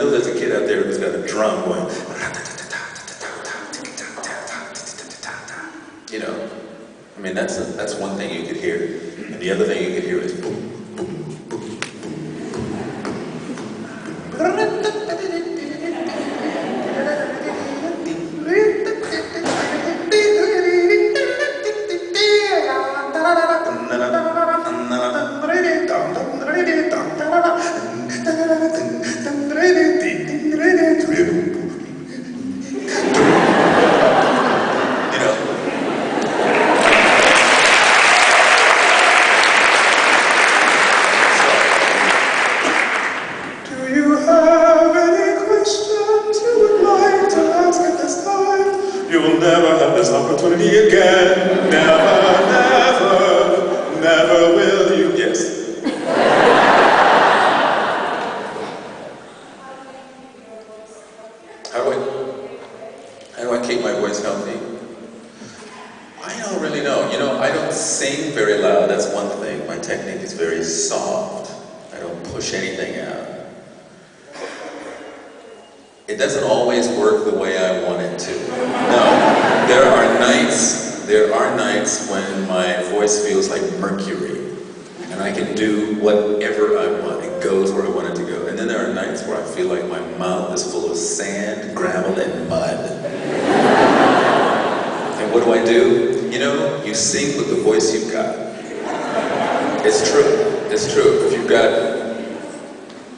know there's a kid out there who's got a drum going, you know. I mean, that's one thing you could hear. And the other thing you could hear is boom, boom, boom, boom, opportunity again. Never, never, never will you. Yes. How do I keep my voice healthy? I don't really know. You know, I don't sing very loud. That's one thing. My technique is very soft. I don't push anything out. It doesn't always work the way I want it to. No. There are nights when my voice feels like mercury, and I can do whatever I want. It goes where I want it to go. And then there are nights where I feel like my mouth is full of sand, gravel, and mud. And what do? You know, you sing with the voice you've got. It's true. It's true. If you've got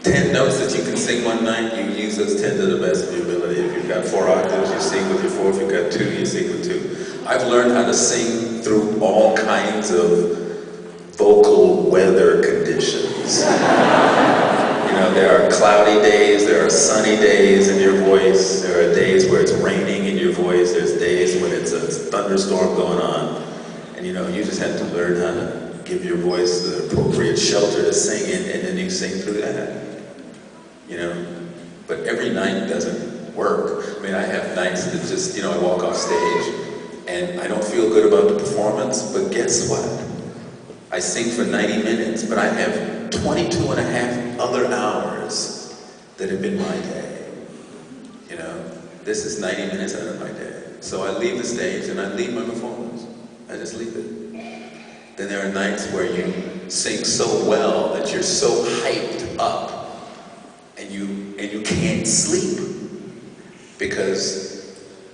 10 notes that you can sing one night, you use those 10 to the best of your ability. If you've got 4 octaves, you sing with your 4. If you've got 2, you sing with 2. I've learned how to sing through all kinds of vocal weather conditions. You know, there are cloudy days, there are sunny days in your voice, there are days where it's raining in your voice, there's days when it's a thunderstorm going on. And you know, you just have to learn how to give your voice the appropriate shelter to sing in, and then you sing through that. You know, but every night doesn't work. I mean, I have nights that just, you know, I walk off stage and I don't feel good about the performance, but guess what? I sing for 90 minutes, but I have 22 and a half other hours that have been my day. You know, this is 90 minutes out of my day. So I leave the stage and I leave my performance. I just leave it. Then there are nights where you sing so well that you're so hyped up and you can't sleep because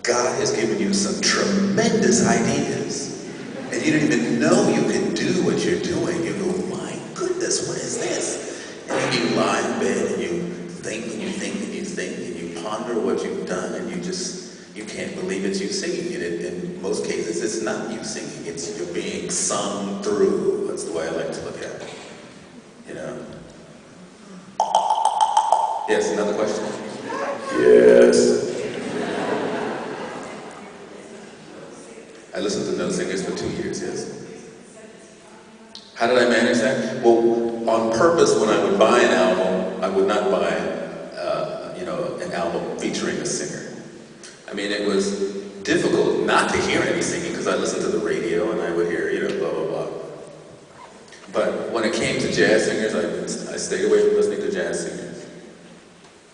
God has given you some tremendous ideas and you didn't even know you could do what you're doing. You go, my goodness, what is this? And then you lie in bed and you think and you think and you think and you ponder what you've done and you can't believe it's you singing. And in most cases, it's not you singing. It's you're being sung through. That's the way I like to look at it. You know? Yes, another question? Yes. I listened to No Singers for 2 years, yes. How did I manage that? Well, on purpose, when I would buy an album, I would not buy, an album featuring a singer. I mean, it was difficult not to hear any singing because I listened to the radio and I would hear, blah, blah, blah. But when it came to jazz singers, I stayed away from listening to jazz singers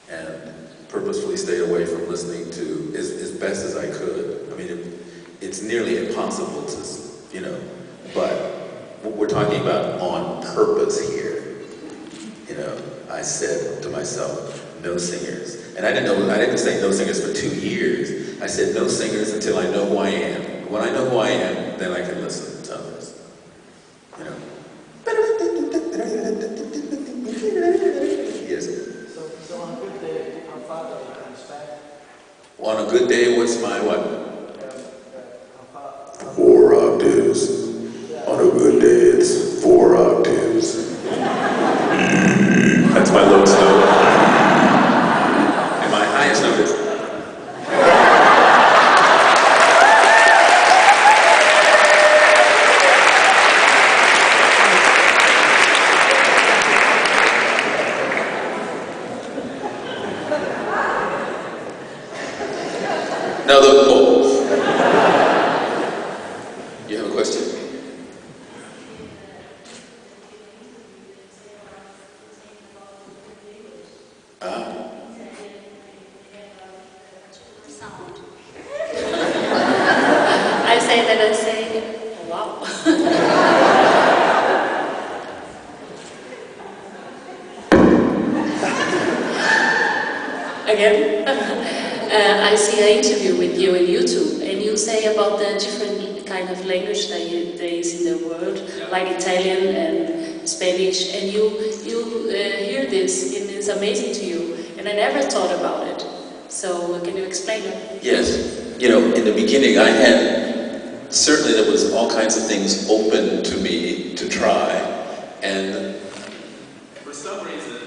and purposefully stayed away from listening to as best as I could. I mean, it's nearly impossible to, but we're talking about on purpose here. I said to myself, no singers. And I didn't say no singers for 2 years. I said no singers until I know who I am. When I know who I am, then I can listen to others. Yes. So on a good day, how far do you expect? On a good day, what's my what? 4 octaves. On a good day, it's 4 octaves. That's my lowest note. And my highest note is... Now the... You have a question? say that, I say, oh, wow. Again, I see an interview with you on YouTube, and you say about the different kind of language that there is in the world, like Italian and Spanish, and you hear this, and it's amazing to you, and I never thought about it. So can you explain it? Yes. You know, in the beginning I had, certainly there was all kinds of things open to me to try, and for some reason,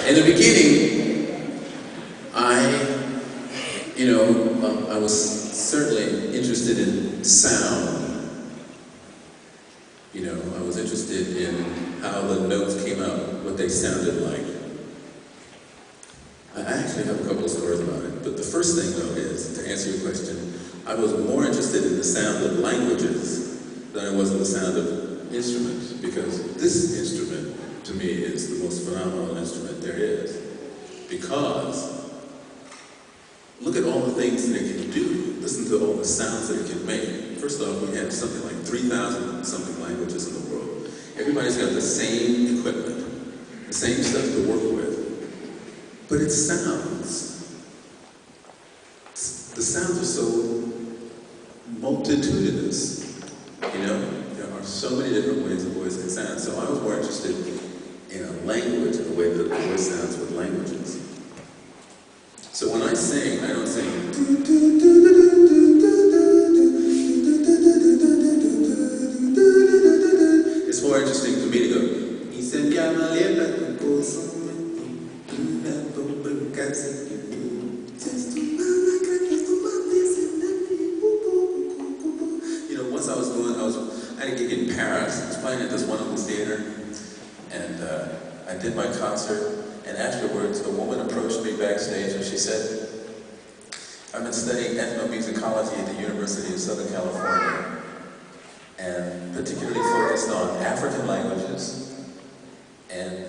in the beginning, I was certainly interested in sound. You know, I was interested in how the notes came out, what they sounded like. I actually have a couple of stories about it, but the first thing, though, is, to answer your question, I was more interested in the sound of languages than I was in the sound of instruments, because this instrument, to me, is the most phenomenal instrument there is. Because look at all the things that it can do. Listen to all the sounds that it can make. First off, we have something like 3,000 something languages in the world. Everybody's got the same equipment, the same stuff to work with. But it sounds. The sounds are so multitudinous, you know? There are so many different ways a voice can sound. So I was more interested in a language, in the way that the voice sounds with languages. So when I sing, I don't sing. It's more interesting to me to go. You know, once I had a gig in Paris. I was playing at this wonderful theater, and I did my concert. And afterwards, a woman approached me backstage and she said, I've been studying ethnomusicology at the University of Southern California, and particularly focused on African languages, and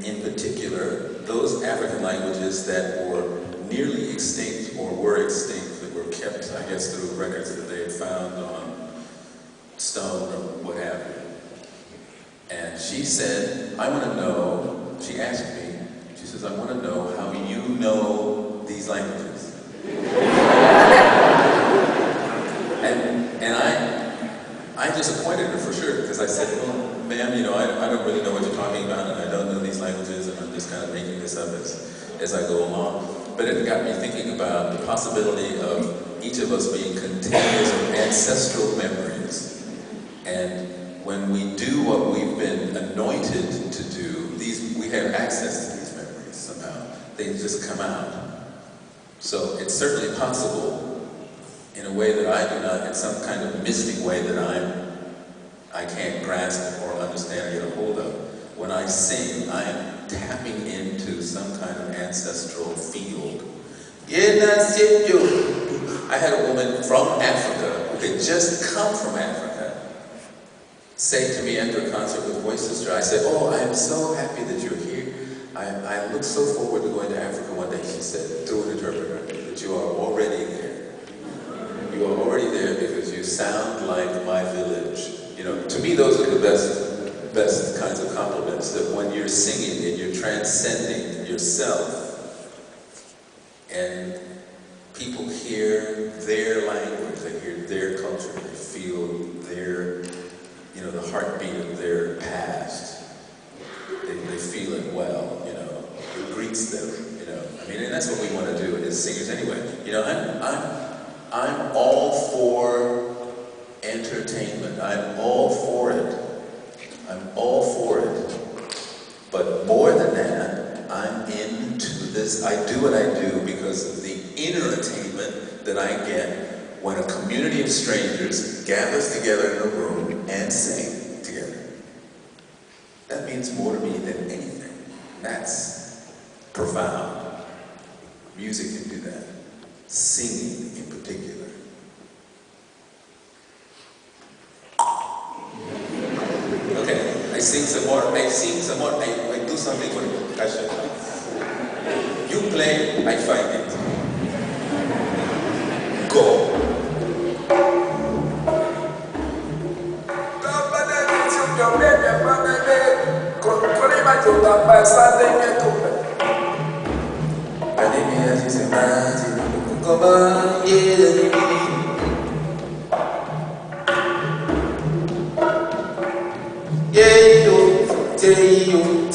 in particular, those African languages that were nearly extinct or were extinct, that were kept, I guess, through records that they had found on stone or what have you. And she said, I want to know, she asked me, she says, I want to know how you know these languages. and I disappointed her for sure, because I said, well, ma'am, you know, I don't really know what you're talking about, and I don't know these languages, and I'm just kind of making this up as I go along. But it got me thinking about the possibility of each of us being containers of ancestral memories. And when we do what we've been anointed to do, we have access to these memories somehow. They just come out. So it's certainly possible in a way that I do not, in some kind of mystic way that I can't grasp or understand or get a hold of. When I sing, I am tapping into some kind of ancestral field. I had a woman from Africa who had just come from Africa say to me after a concert with Voice Sister, I said, oh, I am so happy that you're here. I look so forward to going to Africa one day, she said, through an interpreter, that you are already there. You are already there because you sound like my village. You know, to me those are the best kinds of compliments, that when you're singing and you're transcending yourself and people hear their language, they hear their culture, they feel their, you know, the heartbeat of their past. They feel it well, you know. It greets them, you know. I mean, and that's what we want to do as singers anyway. You know, I'm all for entertainment. I'm all for it. I'm all for it. But more is I do what I do because of the inner attainment that I get when a community of strangers gathers together in a room and sing together. That means more to me than anything. That's profound. Music can do that. Singing in particular. Okay, I sing some more, I do something with percussion. You play, I find it. Go. See you.